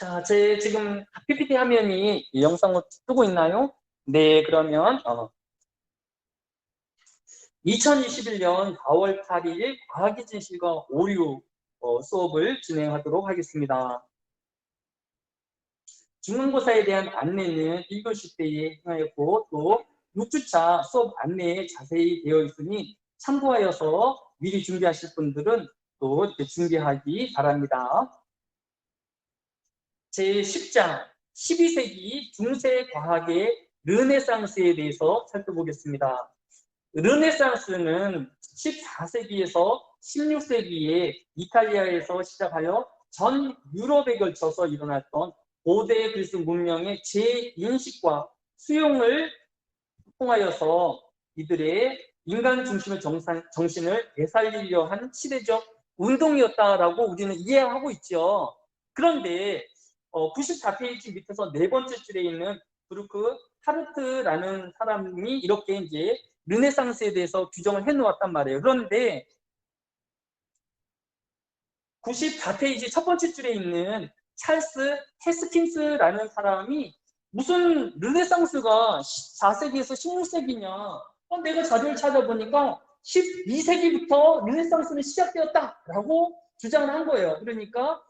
자, 제 지금 PPT 화면이 이 영상으로 뜨고 있나요? 네, 그러면 2021년 4월 8일 과학기술과 오류 수업을 진행하도록 하겠습니다. 중간고사에 대한 안내는 1교시 때에 행하였고 또 6주차 수업 안내에 자세히 되어 있으니 참고하여서 미리 준비하실 분들은 또 이렇게 준비하기 바랍니다. 제10장 12세기 중세 과학의 르네상스에 대해서 살펴보겠습니다. 르네상스는 14세기에서 16세기에 이탈리아에서 시작하여 전 유럽에 걸쳐서 일어났던 고대 그리스 문명의 재인식과 수용을 통하여서 이들의 인간 중심의 정신을 되살리려 한 시대적 운동이었다라고 우리는 이해하고 있죠. 그런데 94페이지 밑에서 네 번째 줄에 있는 브루크 하르트라는 사람이 이렇게 이제 르네상스에 대해서 규정을 해놓았단 말이에요. 그런데 94페이지 첫 번째 줄에 있는 찰스 헤스킨스라는 사람이 무슨 르네상스가 4세기에서 16세기냐? 내가 자료를 찾아보니까 12세기부터 르네상스는 시작되었다라고 주장을 한 거예요. 그러니까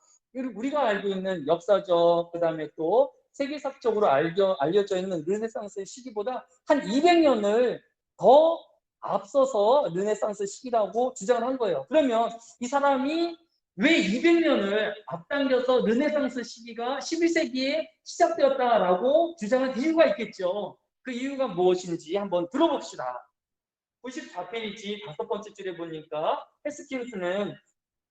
우리가 알고 있는 역사적, 그 다음에 또 세계사적으로 알려져 있는 르네상스의 시기보다 한 200년을 더 앞서서 르네상스 시기라고 주장을 한 거예요. 그러면 이 사람이 왜 200년을 앞당겨서 르네상스 시기가 11세기에 시작되었다라고 주장한 이유가 있겠죠. 그 이유가 무엇인지 한번 들어봅시다. 94페이지 다섯 번째 줄에 보니까 헤스킨스는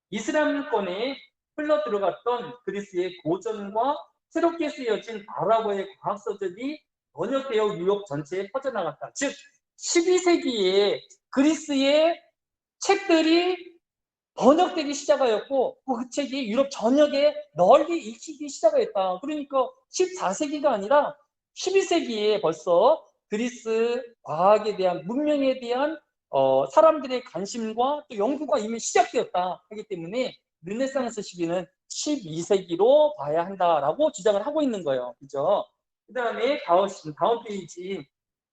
이슬람권에 흘러 들어갔던 그리스의 고전과 새롭게 쓰여진 아랍어의 과학서들이 번역되어 유럽 전체에 퍼져나갔다. 즉 12세기에 그리스의 책들이 번역되기 시작하였고 그 책이 유럽 전역에 널리 읽히기 시작했다. 그러니까 14세기가 아니라 12세기에 벌써 그리스 과학에 대한 문명에 대한 사람들의 관심과 또 연구가 이미 시작되었다 하기 때문에 르네상스 시기는 12세기로 봐야 한다라고 주장을 하고 있는 거예요. 그죠? 그 다음에 다음 페이지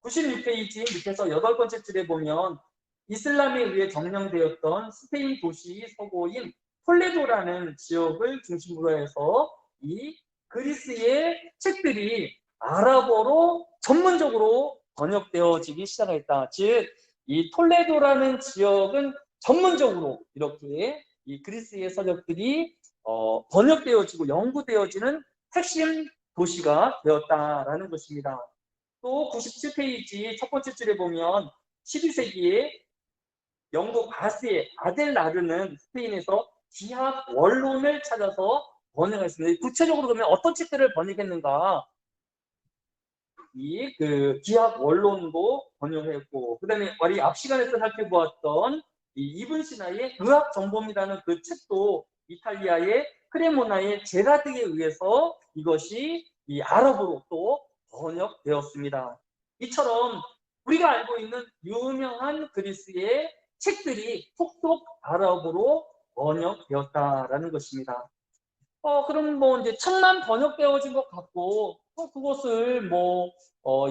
96페이지 밑에서 여덟 번째 줄에 보면 이슬람에 의해 점령되었던 스페인 도시 서고인 톨레도라는 지역을 중심으로 해서 이 그리스의 책들이 아랍어로 전문적으로 번역되어지기 시작했다. 즉, 이 톨레도라는 지역은 전문적으로 이렇게 이 그리스의 서적들이 번역되어지고 연구되어지는 핵심 도시가 되었다라는 것입니다. 또 97페이지 첫 번째 줄에 보면 12세기에 영국 바스의 아델라르는 스페인에서 기하 원론을 찾아서 번역했습니다. 구체적으로 그러면 어떤 책들을 번역했는가? 그 기하 원론도 번역했고, 그 다음에 우리 앞 시간에서 살펴보았던 이븐 시나의 의학 정범이라는 그 책도 이탈리아의 크레모나의 제라드에 의해서 이것이 이 아랍어로 또 번역되었습니다. 이처럼 우리가 알고 있는 유명한 그리스의 책들이 속속 아랍어로 번역되었다라는 것입니다. 그럼 뭐 이제 책만 번역되어진 것 같고 그것을 뭐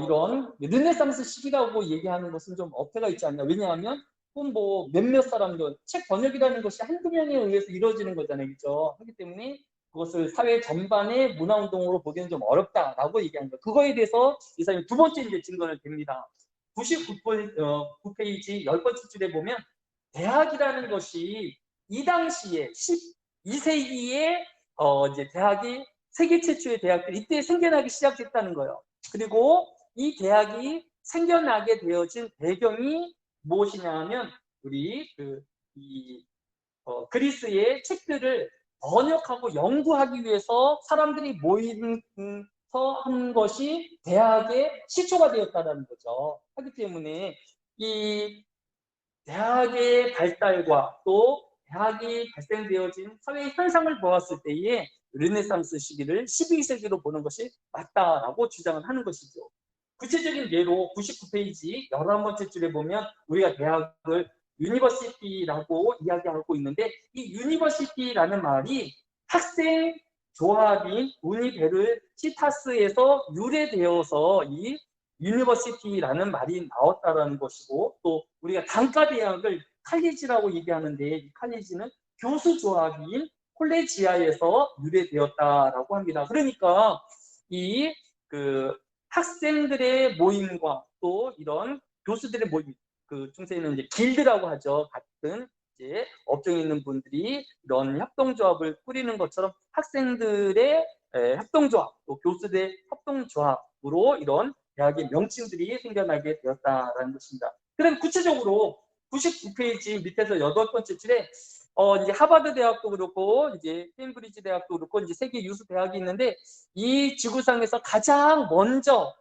이런 르네상스 시기라고 얘기하는 것은 좀 어폐가 있지 않나. 왜냐하면 뭐 몇몇 사람들 책 번역이라는 것이 한두 명에 의해서 이루어지는 거잖아요, 그렇죠? 하기 때문에 그것을 사회 전반의 문화운동으로 보기는 좀 어렵다라고 얘기한 거예요. 그거에 대해서 이 사람이 두 번째 이제 증거를 댑니다. 99페이지 10번째 줄에 보면 대학이라는 것이 이 당시에 12세기에 이제 대학이 세계 최초의 대학들이 이때 생겨나기 시작했다는 거예요. 그리고 이 대학이 생겨나게 되어진 배경이 무엇이냐 하면 우리 그리스의 책들을 번역하고 연구하기 위해서 사람들이 모여서 한 것이 대학의 시초가 되었다는 거죠. 하기 때문에 이 대학의 발달과 또 대학이 발생되어진 사회 현상을 보았을 때에 르네상스 시기를 12세기로 보는 것이 맞다라고 주장을 하는 것이죠. 구체적인 예로 99페이지 11번째 줄에 보면 우리가 대학을 유니버시티라고 이야기하고 있는데 이 유니버시티라는 말이 학생, 조합인 우니베르시타스에서 유래되어서 이 유니버시티라는 말이 나왔다라는 것이고, 또 우리가 단과 대학을 칼리지라고 얘기하는데, 이 칼리지는 교수 조합인 콜레지아에서 유래되었다라고 합니다. 그러니까 이 그 학생들의 모임과 또 이런 교수들의 모임, 그 중세에는 이제 길드라고 하죠. 같은 이제 업종에 있는 분들이 이런 협동조합을 꾸리는 것처럼 학생들의 협동조합, 또 교수들의 협동조합으로 이런 대학의 명칭들이 생겨나게 되었다라는 것입니다. 그럼 구체적으로 99페이지 밑에서 8번째 줄에 이제 하버드 대학도 그렇고 이제 케임브리지 대학도 그렇고 이제 세계 유수 대학이 있는데, 이 지구상에서 가장 먼저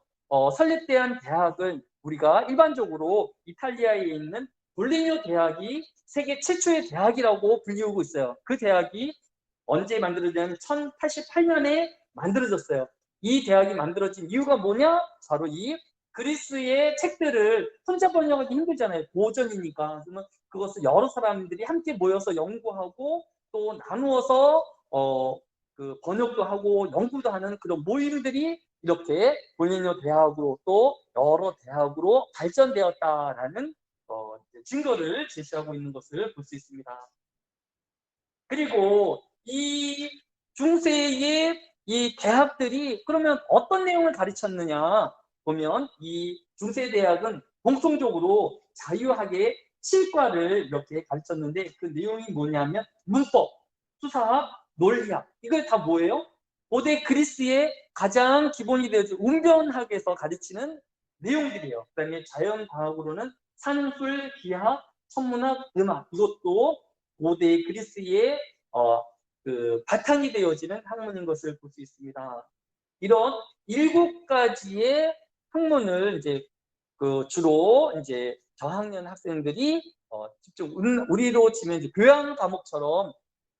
설립된 대학은 우리가 일반적으로 이탈리아에 있는 볼리뉴 대학이 세계 최초의 대학이라고 불리우고 있어요. 그 대학이 언제 만들어졌냐면 1088년에 만들어졌어요. 이 대학이 만들어진 이유가 뭐냐? 바로 이 그리스의 책들을 혼자 번역하기 힘들잖아요. 고전이니까. 그러면 그것을 여러 사람들이 함께 모여서 연구하고 또 나누어서 그 번역도 하고 연구도 하는 그런 모임들이 이렇게 볼리뉴 대학으로 또 여러 대학으로 발전되었다라는 증거를 제시하고 있는 것을 볼 수 있습니다. 그리고 이 중세의 이 대학들이 그러면 어떤 내용을 가르쳤느냐 보면, 이 중세 대학은 공통적으로 자유학의 7과를 이렇게 가르쳤는데, 그 내용이 뭐냐면 문법, 수사학, 논리학, 이걸 다 뭐예요? 고대 그리스의 가장 기본이 되어진 운변학에서 가르치는 내용들이에요. 그다음에 자연과학으로는 산술, 기하, 천문학, 음악, 이것도 고대 그리스의 그 바탕이 되어지는 학문인 것을 볼 수 있습니다. 이런 7가지의 학문을 이제 그 주로 이제 저학년 학생들이 직접 우리로 치면 이제 교양 과목처럼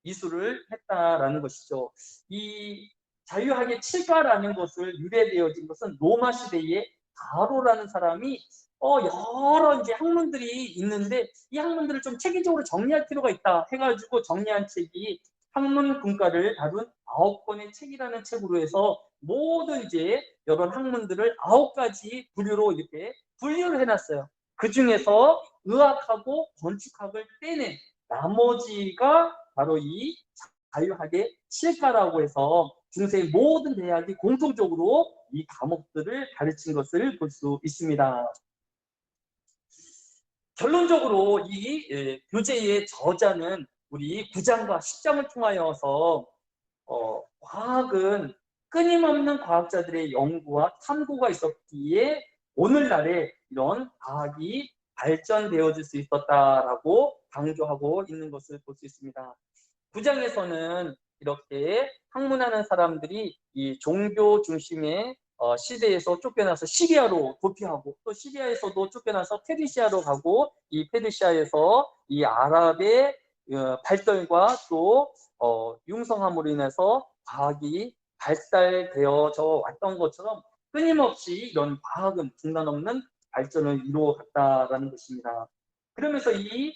이수를 했다라는 것이죠. 이 자유학의 7과라는 것을 유래되어진 것은 로마 시대에 가로라는 사람이 여러 이제 학문들이 있는데, 이 학문들을 좀 체계적으로 정리할 필요가 있다 해가지고 정리한 책이 학문 분과를 다룬 9권의 책이라는 책으로 해서 모든 이제 여러 학문들을 9가지 부류로 이렇게 분류를 해놨어요. 그 중에서 의학하고 건축학을 떼낸 나머지가 바로 이 자유학의 7과라고 해서 중세의 모든 대학이 공통적으로 이 과목들을 가르친 것을 볼 수 있습니다. 결론적으로 이 교재의 저자는 우리 9장과 10장을 통하여서 과학은 끊임없는 과학자들의 연구와 탐구가 있었기에 오늘날에 이런 과학이 발전되어질 수 있었다라고 강조하고 있는 것을 볼 수 있습니다. 9장에서는 이렇게 학문하는 사람들이 이 종교 중심의 시대에서 쫓겨나서 시리아로 도피하고, 또 시리아에서도 쫓겨나서 페르시아로 가고, 이 페르시아에서 이 아랍의 발달과 또 융성함으로 인해서 과학이 발달되어져 왔던 것처럼 끊임없이 이런 과학은 중단 없는 발전을 이루어갔다라는 것입니다. 그러면서 이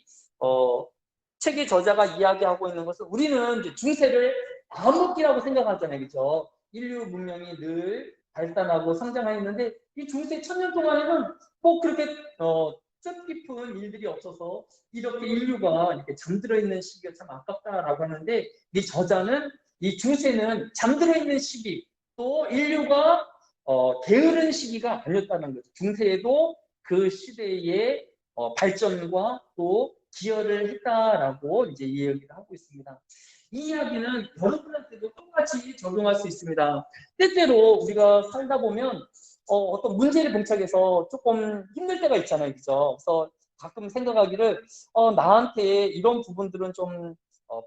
책의 저자가 이야기하고 있는 것은, 우리는 이제 중세를 암흑기라고 생각하잖아요. 그죠? 인류 문명이 늘 발달하고 성장하였는데, 이 중세 1000년 동안에는 꼭 그렇게 뜻깊은 일들이 없어서 이렇게 인류가 이렇게 잠들어 있는 시기가 참 아깝다라고 하는데, 이 저자는 이 중세는 잠들어 있는 시기, 또 인류가 게으른 시기가 아니었다는 거죠. 중세에도 그 시대의 발전과 또 기여를 했다라고 이제 이야기를 하고 있습니다. 이 이야기는 여러분한테도 똑같이 적용할 수 있습니다. 때때로 우리가 살다 보면 어떤 문제를 봉착해서 조금 힘들 때가 있잖아요. 그죠? 그래서 가끔 생각하기를 나한테 이런 부분들은 좀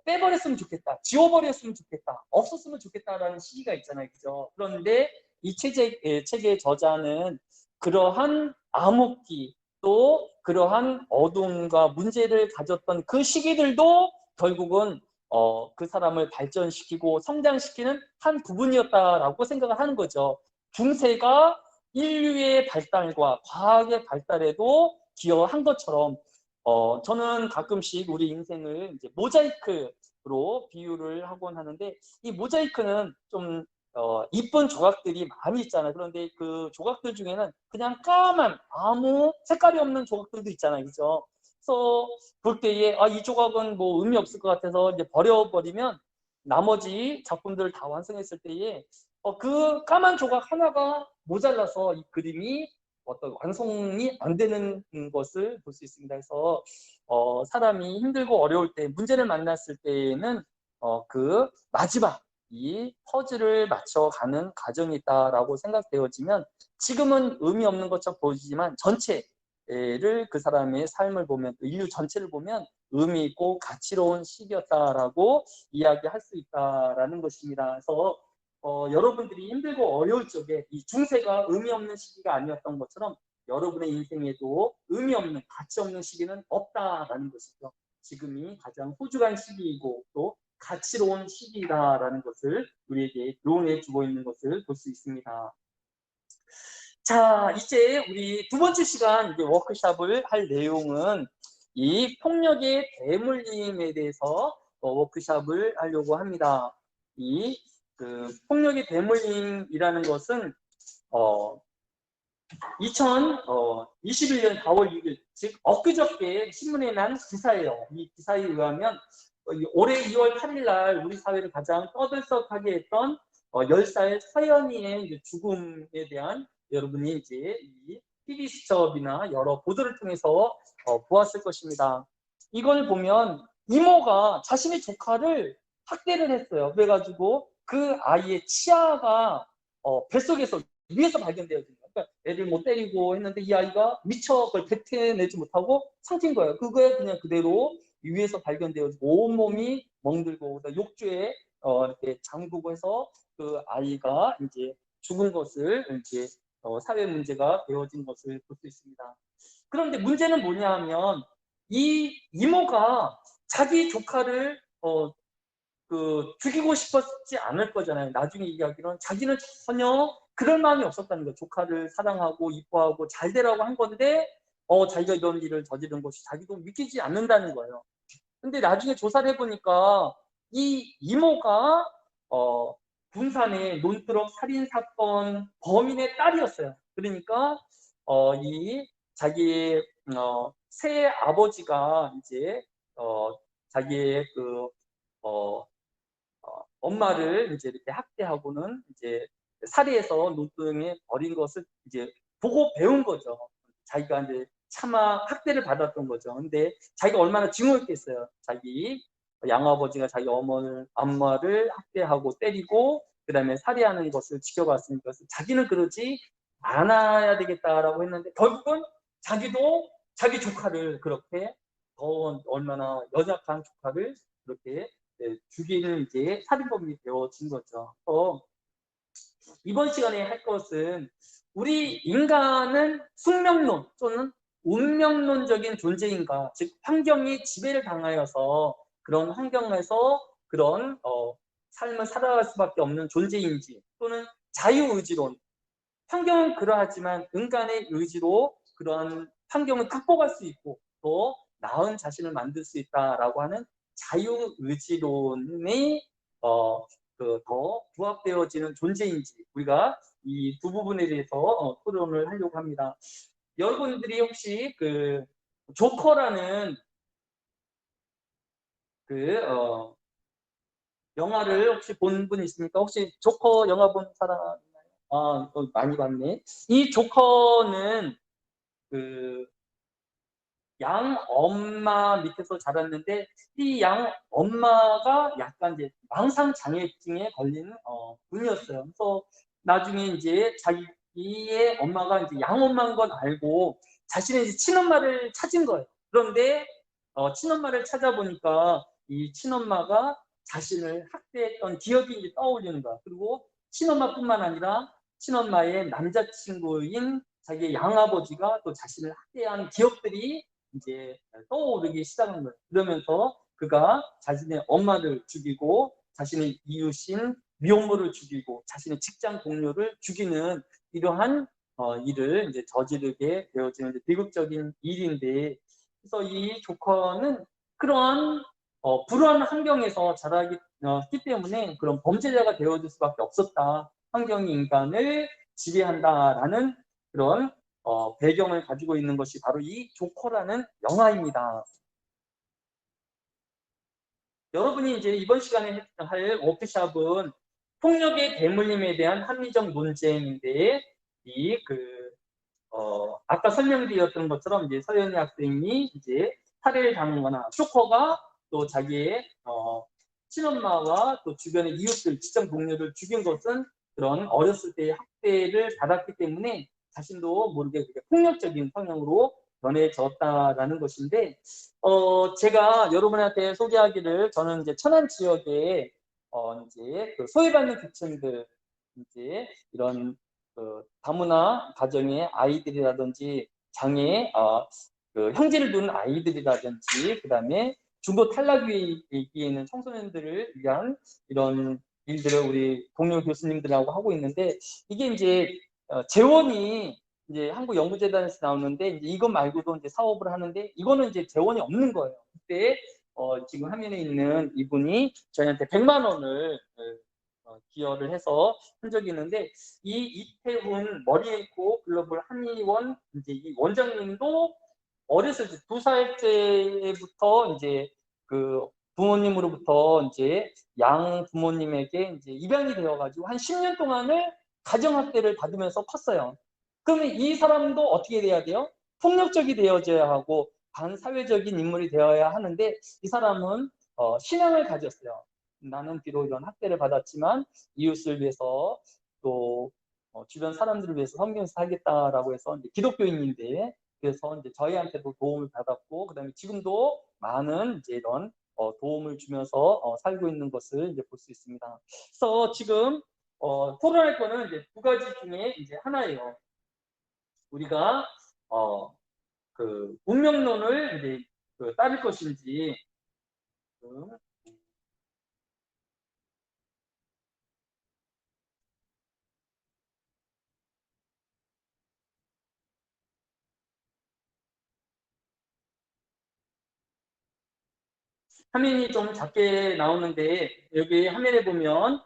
빼버렸으면 좋겠다, 지워버렸으면 좋겠다, 없었으면 좋겠다라는 시기가 있잖아요. 그죠? 그런데 이 책의 저자는 그러한 암흑기, 또 그러한 어둠과 문제를 가졌던 그 시기들도 결국은 그 사람을 발전시키고 성장시키는 한 부분이었다라고 생각을 하는 거죠. 중세가 인류의 발달과 과학의 발달에도 기여한 것처럼 저는 가끔씩 우리 인생을 이제 모자이크 모자이크로 비유를 하곤 하는데, 이 모자이크는 좀 이쁜 조각들이 많이 있잖아요. 그런데 그 조각들 중에는 그냥 까만 아무 색깔이 없는 조각들도 있잖아요. 그죠? 그래서 볼 때에 이 조각은 뭐 의미 없을 것 같아서 이제 버려버리면 나머지 작품들을 다 완성했을 때에 그 까만 조각 하나가 모자라서 이 그림이 어떤 완성이 안 되는 것을 볼 수 있습니다. 그래서 사람이 힘들고 어려울 때, 문제를 만났을 때에는 그 마지막 이 퍼즐을 맞춰가는 과정이 있다라고 생각되어지면, 지금은 의미 없는 것처럼 보이지만 전체를, 그 사람의 삶을 보면, 인류 전체를 보면 의미 있고 가치로운 시기였다라고 이야기할 수 있다라는 것입니다. 그래서 여러분들이 힘들고 어려울 적에 이 중세가 의미 없는 시기가 아니었던 것처럼 여러분의 인생에도 의미 없는, 가치 없는 시기는 없다라는 것이죠. 지금이 가장 소중한 시기이고 또 가치로운 시기다라는 것을 우리에게 교훈해 주고 있는 것을 볼 수 있습니다. 자, 이제 우리 두 번째 시간 이제 워크숍을 할 내용은 이 폭력의 대물림에 대해서 워크숍을 하려고 합니다. 이 폭력의 대물림이라는 것은 2021년 4월 6일, 즉 엊그저께 신문에 난 기사예요. 이 기사에 의하면 올해 2월 8일 날 우리 사회를 가장 떠들썩하게 했던 10살 서연이의 죽음에 대한, 여러분이 이제 이 TV 수첩이나 여러 보도를 통해서 보았을 것입니다. 이걸 보면 이모가 자신의 조카를 학대를 했어요. 그래가지고 그 아이의 치아가 뱃속에서 위에서 발견되어진 거예요. 그러니까 애를 못 때리고 했는데 이 아이가 미처 그걸 뱉어내지 못하고 삼킨 거예요. 그거에 그냥 그대로 위에서 발견되어지고 온몸이 멍들고 욕조에 이렇게 잠그고 해서 그 아이가 이제 죽은 것을, 이제 사회 문제가 되어진 것을 볼 수 있습니다. 그런데 문제는 뭐냐 하면 이 이모가 자기 조카를 죽이고 싶었지 않을 거잖아요. 나중에 이야기는 자기는 전혀 그럴 마음이 없었다는 거예요. 조카를 사랑하고 이뻐하고 잘 되라고 한 건데 자기가 이런 일을 저지른 것이 자기도 믿기지 않는다는 거예요. 근데 나중에 조사를 해보니까 이 이모가 군산의 논두렁 살인 사건 범인의 딸이었어요. 그러니까 이 자기의 새 아버지가 이제 자기의 엄마를 이제 이렇게 학대하고는 이제 살해해서 논두렁에 버린 것을 이제 보고 배운 거죠. 자기가 이제 차마 학대를 받았던 거죠. 근데 자기가 얼마나 증오했겠어요. 자기 양아버지가 자기 엄마를 학대하고 때리고 그다음에 살해하는 것을 지켜봤으니까 자기는 그러지 않아야 되겠다라고 했는데, 결국은 자기도 자기 조카를 그렇게 얼마나 연약한 조카를 그렇게 죽이는 이제 살인범이 되어진 거죠. 이번 시간에 할 것은 우리 인간은 숙명론 또는 운명론적인 존재인가, 즉 환경이 지배를 당하여서 그런 환경에서 그런 삶을 살아갈 수밖에 없는 존재인지, 또는 자유의지론, 환경은 그러하지만 인간의 의지로 그런 환경을 극복할 수 있고 또 나은 자신을 만들 수 있다라고 하는 자유의지론이 더 부합되어지는 존재인지, 우리가 이 두 부분에 대해서 토론을 하려고 합니다. 여러분들이 혹시 그 조커라는 영화를 혹시 본 분 있습니까? 혹시 조커 영화 본 사람 있나요? 많이 봤네. 이 조커는 그 양 엄마 밑에서 자랐는데, 이 양 엄마가 약간 이제 망상 장애증에 걸리는 분이었어요. 그래서 나중에 이제 자기의 엄마가 이제 양 엄마인 건 알고 자신의 이제 친엄마를 찾은 거예요. 그런데 친엄마를 찾아보니까 이 친엄마가 자신을 학대했던 기억이 이제 떠올리는 거야. 그리고 친엄마뿐만 아니라 친엄마의 남자친구인 자기의 양아버지가 또 자신을 학대한 기억들이 이제 떠오르기 시작한 거예요. 그러면서 그가 자신의 엄마를 죽이고 자신의 이웃인 미혼모를 죽이고 자신의 직장 동료를 죽이는 이러한 일을 이제 저지르게 되어지는 비극적인 일인데, 그래서 이 조커는 그러한 불우한 환경에서 자라기 때문에 그런 범죄자가 되어줄 수밖에 없었다. 환경이 인간을 지배한다라는 그런 배경을 가지고 있는 것이 바로 이 조커라는 영화입니다. 여러분이 이제 이번 시간에 할 워크숍은 폭력의 대물림에 대한 합리적 논쟁인데 아까 설명드렸던 것처럼 이제 서연이 학생이 이제 살해를 당하거나 쇼커가 또 자기의 친엄마와 또 주변의 이웃들, 직장 동료를 죽인 것은 그런 어렸을 때의 학대를 받았기 때문에 자신도 모르게 폭력적인 성향으로 변해졌다라는 것인데, 제가 여러분한테 소개하기를 저는 이제 천안 지역에 이제 그 소외받는 계층들 이제 이런 그 다문화 가정의 아이들이라든지 장애 그 형제를 둔 아이들이라든지 그다음에 중도 탈락 위에 있는 청소년들을 위한 이런 일들을 우리 동료 교수님들하고 하고 있는데 이게 이제 재원이 이제 한국연구재단에서 나오는데 이제 이것 말고도 이제 사업을 하는데 이거는 이제 재원이 없는 거예요. 그때 지금 화면에 있는 이분이 저희한테 100만 원을 기여를 해서 한 적이 있는데 이 이태훈 머리앤코 글로벌 한의원 이제 이 원장님도 어렸을 때 2살 때부터 이제 그 부모님으로부터 이제 양 부모님에게 이제 입양이 되어가지고 한 10년 동안을 가정학대를 받으면서 컸어요. 그러면 이 사람도 어떻게 돼야 돼요? 폭력적이 되어져야 하고 반사회적인 인물이 되어야 하는데 이 사람은 신앙을 가졌어요. 나는 비록 이런 학대를 받았지만 이웃을 위해서 또 주변 사람들을 위해서 성경에서 살겠다라고 해서 이제 기독교인인데 그래서 이제 저희한테도 도움을 받았고 그다음에 지금도 많은 이제 이런 도움을 주면서 살고 있는 것을 이제 볼 수 있습니다. 그래서 지금 토론할 거는 이제 두 가지 중에 이제 하나예요. 우리가 그 운명론을 이제 따를 것인지 화면이 좀 작게 나오는데 여기 화면에 보면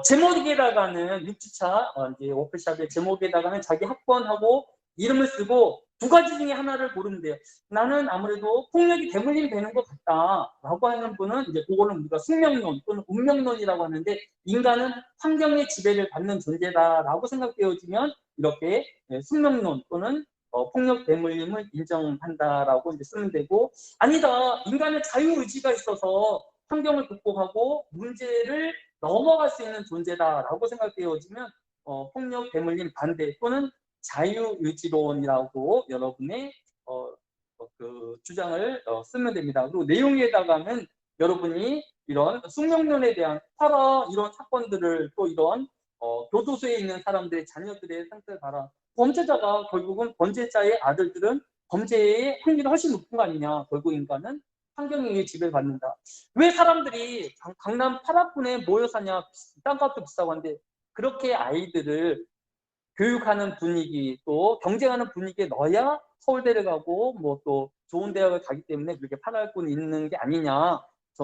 제목에다가는 6주차 이제 워크숍의 제목에다가는 자기 학번하고 이름을 쓰고 두 가지 중에 하나를 고르면 돼요. 나는 아무래도 폭력이 대물림이 되는 것 같다라고 하는 분은 이제 그거는 우리가 숙명론 또는 운명론이라고 하는데 인간은 환경의 지배를 받는 존재다라고 생각되어지면 이렇게 숙명론 또는 폭력 대물림을 인정한다라고 이제 쓰면 되고 아니다. 인간은 자유의지가 있어서 환경을 극복하고 문제를 넘어갈 수 있는 존재다라고 생각되어지면 폭력 대물림 반대 또는 자유의지론이라고 여러분의 그 주장을 쓰면 됩니다. 그리고 내용에다가는 여러분이 이런 숙명론에 대한 봐라 이런 사건들을 또 이런 교도소에 있는 사람들의 자녀들의 상태를 봐라. 범죄자가 결국은 범죄자의 아들들은 범죄의 확률이 훨씬 높은 거 아니냐. 결국 인간은 환경에 의해 지배를 받는다. 왜 사람들이 강남 8학군에 모여 사냐. 땅값도 비싸고 한데 그렇게 아이들을 교육하는 분위기 또 경쟁하는 분위기에 넣어야 서울대를 가고 뭐 또 좋은 대학을 가기 때문에 그렇게 8학군에 있는 게 아니냐.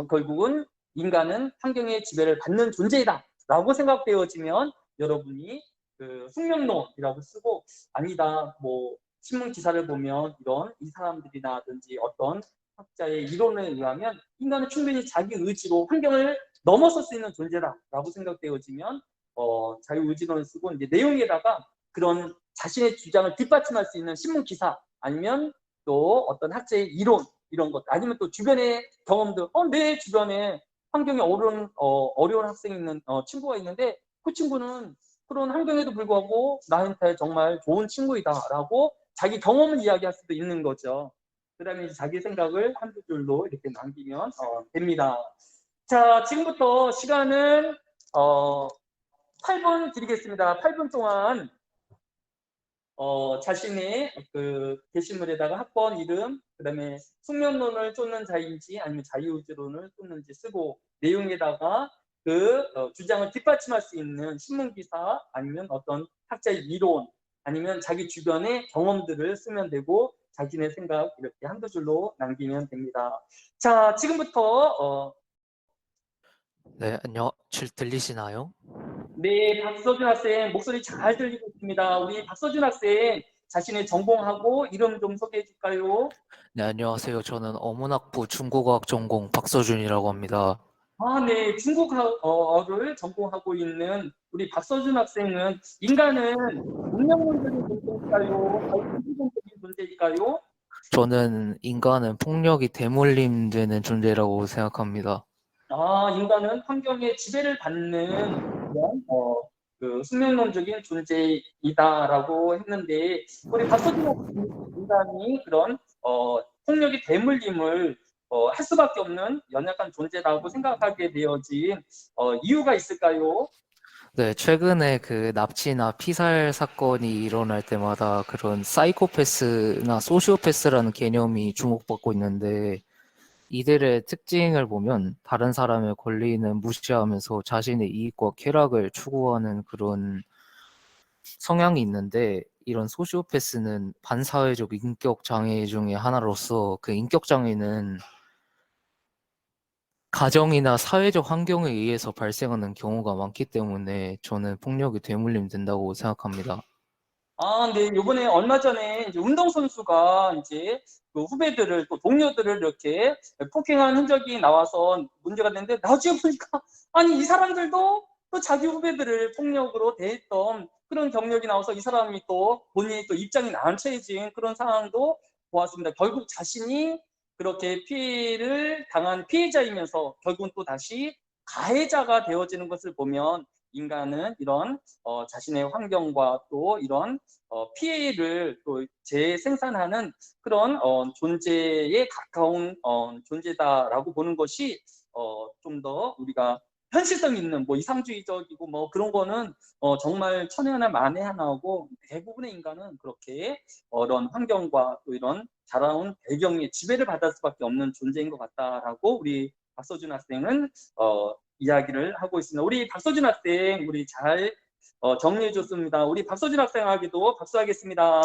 결국은 인간은 환경의 지배를 받는 존재이다. 라고 생각되어지면 여러분이 그 숙명론이라고 쓰고 아니다. 뭐 신문 기사를 보면 이런 이 사람들이라든지 어떤 학자의 이론에 의하면 인간은 충분히 자기 의지로 환경을 넘어설 수 있는 존재다라고 생각되어지면 자유의지론을 쓰고 이제 내용에다가 그런 자신의 주장을 뒷받침할 수 있는 신문 기사 아니면 또 어떤 학자의 이론 이런 것 아니면 또 주변의 경험들 내 주변에 환경이 어려운 학생이 있는 친구가 있는데 그 친구는 그런 환경에도 불구하고 나한테 정말 좋은 친구이다라고 자기 경험을 이야기할 수도 있는 거죠. 그 다음에 자기 생각을 한두 줄로 이렇게 남기면 됩니다. 자, 지금부터 시간은 8분 드리겠습니다. 8분 동안 자신의 그 게시물에다가 학번 이름, 그 다음에 숙명론을 쫓는 자인지 아니면 자유의지론을 쫓는지 쓰고 내용에다가 그 주장을 뒷받침할 수 있는 신문기사 아니면 어떤 학자의 이론 아니면 자기 주변의 경험들을 쓰면 되고 자신의 생각 이렇게 한두 줄로 남기면 됩니다. 자, 지금부터 네, 들리시나요? 네, 박서준 학생 목소리 잘 들리고 있습니다. 우리 박서준 학생 자신의 전공하고 이름 좀 소개해 줄까요? 네, 안녕하세요. 저는 어문학부 중국어학 전공 박서준이라고 합니다. 아, 네. 중국어를 전공하고 있는 우리 박서준 학생은 인간은 운명론적인 존재일까요? 아니면 이기적인 존재일까요? 저는 인간은 폭력이 대물림되는 존재라고 생각합니다. 아, 인간은 환경의 지배를 받는 그런 그 숙명론적인 존재이다라고 했는데 우리 박서준 학생 인간이 그런 폭력의 대물림을 할 수밖에 없는 연약한 존재라고 생각하게 되어진 이유가 있을까요? 네, 최근에 그 납치나 피살 사건이 일어날 때마다 그런 사이코패스나 소시오패스라는 개념이 주목받고 있는데 이들의 특징을 보면 다른 사람의 권리는 무시하면서 자신의 이익과 쾌락을 추구하는 그런 성향이 있는데 이런 소시오패스는 반사회적 인격 장애 중에 하나로서 그 인격 장애는 가정이나 사회적 환경에 의해서 발생하는 경우가 많기 때문에 저는 폭력이 되물림 된다고 생각합니다. 아, 네. 요번에 얼마 전에 이제 운동선수가 이제 그 후배들을 또 동료들을 이렇게 폭행한 흔적이 나와서 문제가 됐는데 나중에 보니까 아니 이 사람들도 또 자기 후배들을 폭력으로 대했던 그런 경력이 나와서 이 사람이 또 본인이 또 입장이 난처해진 그런 상황도 보았습니다. 결국 자신이 그렇게 피해를 당한 피해자이면서 결국은 또 다시 가해자가 되어지는 것을 보면 인간은 이런 자신의 환경과 또 이런 피해를 또 재생산하는 그런 존재에 가까운 존재다라고 보는 것이 좀 더 우리가 현실성 있는 뭐 이상주의적이고 뭐 그런 거는 정말 천에 하나 만에 하나고 대부분의 인간은 그렇게 이런 환경과 또 이런 자라온 배경에 지배를 받을 수밖에 없는 존재인 것 같다라고 우리 박서준 학생은 이야기를 하고 있습니다. 우리 박서준 학생 우리 잘 정리해 줬습니다. 우리 박서준 학생에게도 박수하겠습니다.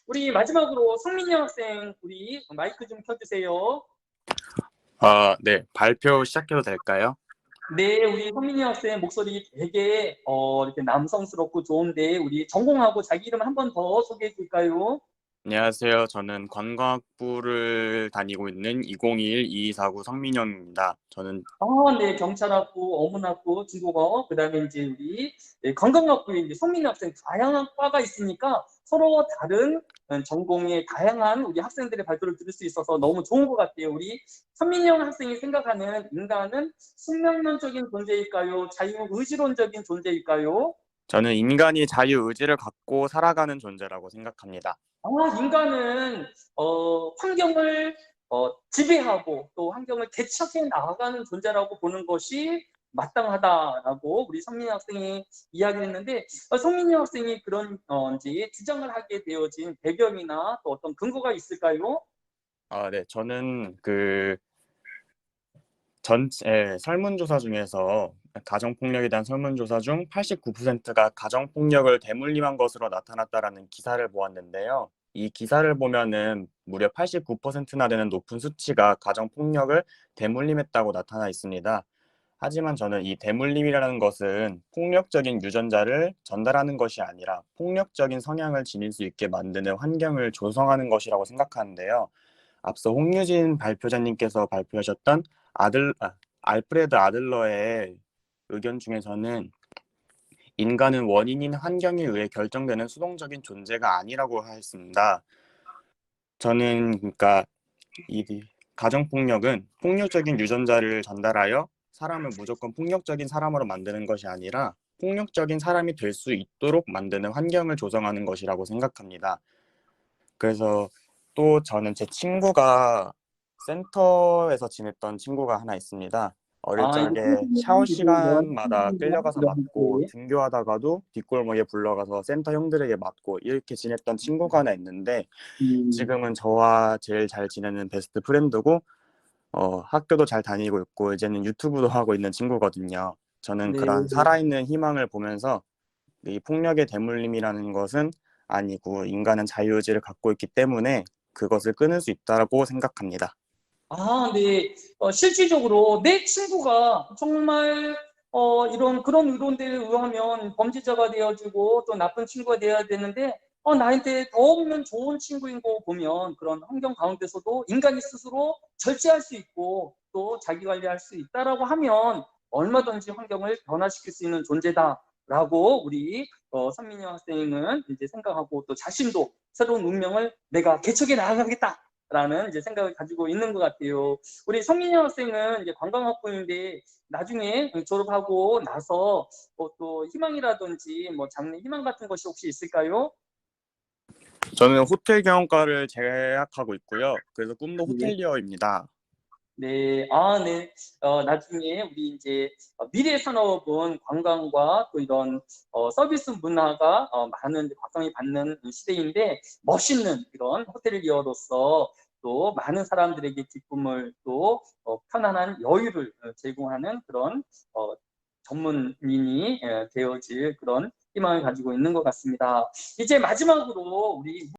우리 마지막으로 성민영 학생 우리 마이크 좀 켜주세요. 네. 발표 시작해도 될까요? 네, 우리 성민영 학생 목소리 되게 이렇게 남성스럽고 좋은데 우리 전공하고 자기 이름 한 번 더 소개해 줄까요? 안녕하세요. 저는 관광학부를 다니고 있는 2021-2249 성민영입니다. 저는 아, 네, 경찰학부, 어문학부, 중국어, 그다음에 이제 우리 관광학부에 이제 성민 학생 다양한 과가 있으니까 서로 다른 전공의 다양한 우리 학생들의 발표를 들을 수 있어서 너무 좋은 것 같아요. 우리 선민영 학생이 생각하는 인간은 숙명론적인 존재일까요? 자유의지론적인 존재일까요? 저는 인간이 자유의지를 갖고 살아가는 존재라고 생각합니다. 아, 인간은 환경을 지배하고 또 환경을 개척해 나가는 존재라고 보는 것이 마땅하다라고 우리 성민이 학생이 이야기를 했는데 성민이 학생이 그런 이제 주장을 하게 되어진 배경이나 또 어떤 근거가 있을까요? 네. 저는 그 전체 설문조사 중에서 가정폭력에 대한 설문조사 중 89%가 가정폭력을 대물림한 것으로 나타났다라는 기사를 보았는데요. 이 기사를 보면은 무려 89%나 되는 높은 수치가 가정폭력을 대물림했다고 나타나 있습니다. 하지만 저는 이 대물림이라는 것은 폭력적인 유전자를 전달하는 것이 아니라 폭력적인 성향을 지닐 수 있게 만드는 환경을 조성하는 것이라고 생각하는데요. 앞서 홍유진 발표자님께서 발표하셨던 알프레드 아들러의 의견 중에서는 인간은 원인인 환경에 의해 결정되는 수동적인 존재가 아니라고 하였습니다. 저는 그러니까 이 가정폭력은 폭력적인 유전자를 전달하여 사람을 무조건 폭력적인 사람으로 만드는 것이 아니라 폭력적인 사람이 될 수 있도록 만드는 환경을 조성하는 것이라고 생각합니다. 그래서 또 저는 제 친구가 센터에서 지냈던 친구가 하나 있습니다. 어릴 아, 이제 적에 샤워 선생님들이 시간마다 끌려가서 맞고 여러분들한테 등교하다가도 뒷골목에 불러가서 센터 형들에게 맞고 이렇게 지냈던 친구가 하나 있는데 지금은 저와 제일 잘 지내는 베스트 프렌드고 학교도 잘 다니고 있고 이제는 유튜브도 하고 있는 친구거든요. 저는 네, 그런 살아있는 희망을 보면서 이 폭력의 대물림이라는 것은 아니고 인간은 자유의지를 갖고 있기 때문에 그것을 끊을 수 있다고 생각합니다. 아, 네. 실질적으로 내 친구가 정말 이런 그런 의론들에 의하면 범죄자가 되어지고 또 나쁜 친구가 되어야 되는데 나한테 더 없는 좋은 친구인 거 보면 그런 환경 가운데서도 인간이 스스로 절제할 수 있고 또 자기 관리할 수 있다라고 하면 얼마든지 환경을 변화시킬 수 있는 존재다라고 우리 선민이 학생은 이제 생각하고 또 자신도 새로운 운명을 내가 개척해 나가겠다. 라는 이제 생각을 가지고 있는 것 같아요. 우리 성민이 학생은 이제 관광학부인데 나중에 졸업하고 나서 또 희망이라든지 뭐 장래 희망 같은 것이 혹시 있을까요? 저는 호텔 경영과를 재학하고 있고요. 그래서 꿈도 네. 호텔리어입니다. 네, 네. 나중에 우리 이제 미래 산업은 관광과 또 이런 서비스 문화가 많은 각광이 받는 시대인데 멋있는 이런 호텔리어로서 또 많은 사람들에게 기쁨을 또 편안한 여유를 제공하는 그런 전문인이 되어질 그런 희망을 가지고 있는 것 같습니다. 이제 마지막으로 우리